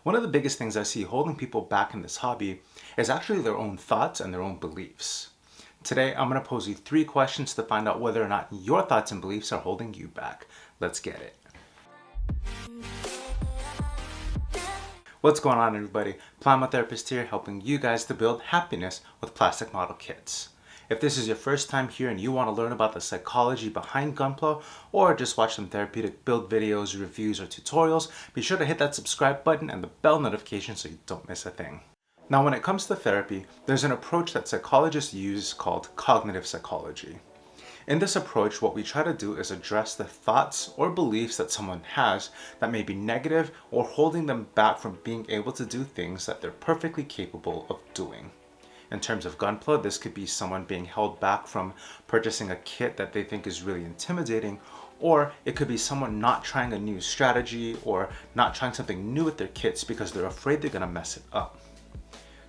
One of the biggest things I see holding people back in this hobby is actually their own thoughts and their own beliefs. Today, I'm going to pose you 3 questions to find out whether or not your thoughts and beliefs are holding you back. Let's get it. What's going on, everybody? Plamo therapist here, helping you guys to build happiness with plastic model kits. If this is your first time here and you want to learn about the psychology behind Gunpla, or just watch some therapeutic build videos, reviews, or tutorials, be sure to hit that subscribe button and the bell notification so you don't miss a thing. Now, when it comes to therapy, there's an approach that psychologists use called cognitive psychology. In this approach, what we try to do is address the thoughts or beliefs that someone has that may be negative or holding them back from being able to do things that they're perfectly capable of doing. In terms of Gunpla, this could be someone being held back from purchasing a kit that they think is really intimidating, or it could be someone not trying a new strategy or not trying something new with their kits because they're afraid they're going to mess it up.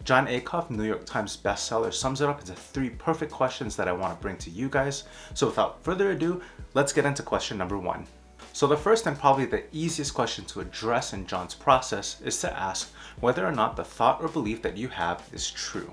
Jon Acuff, New York Times bestseller, sums it up into 3 perfect questions that I want to bring to you guys. So without further ado, let's get into question number 1. So the first and probably the easiest question to address in Jon's process is to ask whether or not the thought or belief that you have is true.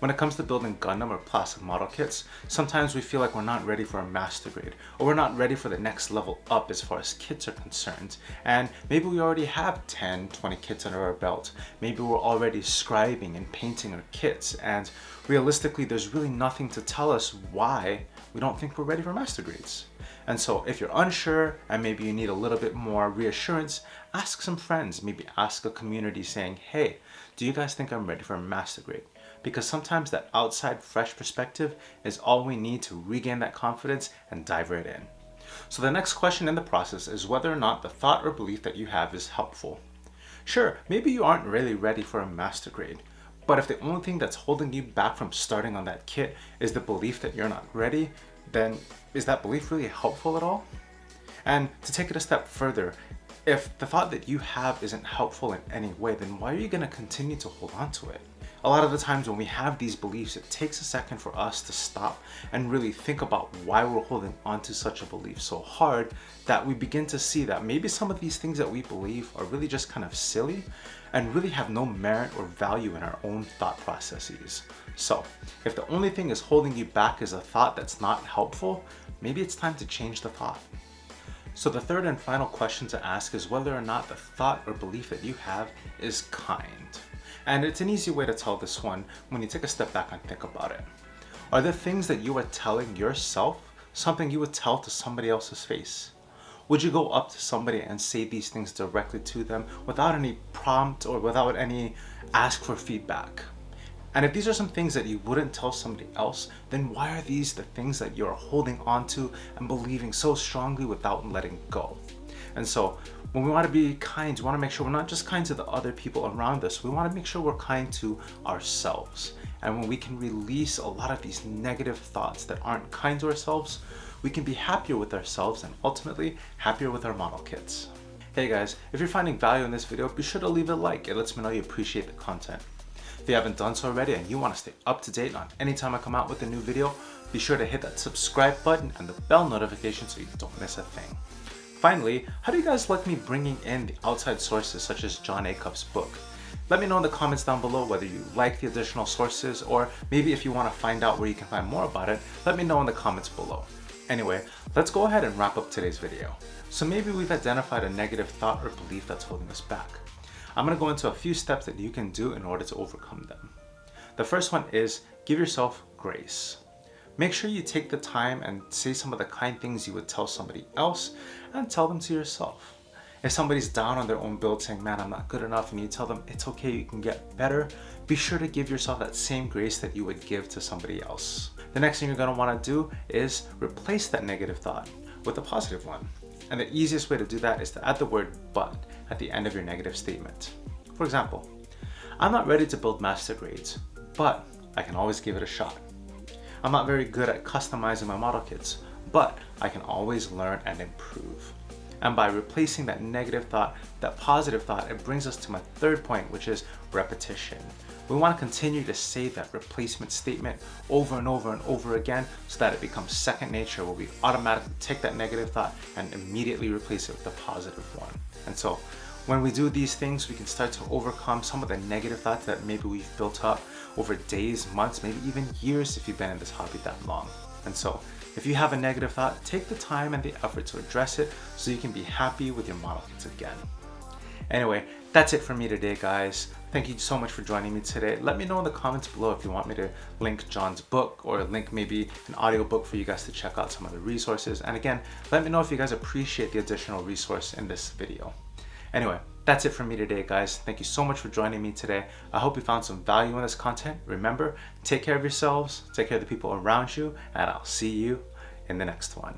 When it comes to building Gundam or plastic model kits, sometimes we feel like we're not ready for a master grade, or we're not ready for the next level up as far as kits are concerned. And maybe we already have 10, 20 kits under our belt. Maybe we're already scribing and painting our kits, and realistically, there's really nothing to tell us why we don't think we're ready for master grades. And so if you're unsure and maybe you need a little bit more reassurance, ask some friends, maybe ask a community saying, hey, do you guys think I'm ready for a master grade? Because sometimes that outside fresh perspective is all we need to regain that confidence and dive right in. So the next question in the process is whether or not the thought or belief that you have is helpful. Sure, maybe you aren't really ready for a master grade, but if the only thing that's holding you back from starting on that kit is the belief that you're not ready, then is that belief really helpful at all? And to take it a step further, if the thought that you have isn't helpful in any way, then why are you going to continue to hold on to it? A lot of the times when we have these beliefs, it takes a second for us to stop and really think about why we're holding on to such a belief so hard that we begin to see that maybe some of these things that we believe are really just kind of silly and really have no merit or value in our own thought processes. So, if the only thing is holding you back is a thought that's not helpful, maybe it's time to change the thought. So the third and final question to ask is whether or not the thought or belief that you have is kind. And it's an easy way to tell this one when you take a step back and think about it. Are the things that you are telling yourself something you would tell to somebody else's face? Would you go up to somebody and say these things directly to them without any prompt or without any ask for feedback? And if these are some things that you wouldn't tell somebody else, then why are these the things that you're holding on to and believing so strongly without letting go? And so when we want to be kind, we want to make sure we're not just kind to the other people around us. We want to make sure we're kind to ourselves. And when we can release a lot of these negative thoughts that aren't kind to ourselves, we can be happier with ourselves and ultimately happier with our model kits. Hey guys, if you're finding value in this video, be sure to leave a like. It lets me know you appreciate the content. If you haven't done so already and you want to stay up to date on anytime I come out with a new video, be sure to hit that subscribe button and the bell notification so you don't miss a thing. Finally, how do you guys like me bringing in the outside sources such as Jon Acuff's book? Let me know in the comments down below whether you like the additional sources, or maybe if you want to find out where you can find more about it, let me know in the comments below. Anyway, let's go ahead and wrap up today's video. So maybe we've identified a negative thought or belief that's holding us back. I'm going to go into a few steps that you can do in order to overcome them. The first one is give yourself grace. Make sure you take the time and say some of the kind things you would tell somebody else and tell them to yourself. If somebody's down on their own build saying, man, I'm not good enough, and you tell them it's okay, you can get better, be sure to give yourself that same grace that you would give to somebody else. The next thing you're going to want to do is replace that negative thought with a positive one. And the easiest way to do that is to add the word but at the end of your negative statement. For example, I'm not ready to build master grades, but I can always give it a shot. I'm not very good at customizing my model kits, but I can always learn and improve. And by replacing that negative thought, that positive thought, it brings us to my third point, which is repetition. We want to continue to say that replacement statement over and over and over again so that it becomes second nature, where we automatically take that negative thought and immediately replace it with a positive one. And so When we do these things, we can start to overcome some of the negative thoughts that maybe we've built up over days, months, maybe even years if you've been in this hobby that long. And so, if you have a negative thought, take the time and the effort to address it so you can be happy with your model kits again. Anyway, that's it for me today, guys. Thank you so much for joining me today. Let me know in the comments below if you want me to link John's book or link maybe an audiobook for you guys to check out some of the resources. And again, let me know if you guys appreciate the additional resource in this video. Anyway, that's it for me today, guys. Thank you so much for joining me today. I hope you found some value in this content. Remember, take care of yourselves, take care of the people around you, and I'll see you in the next one.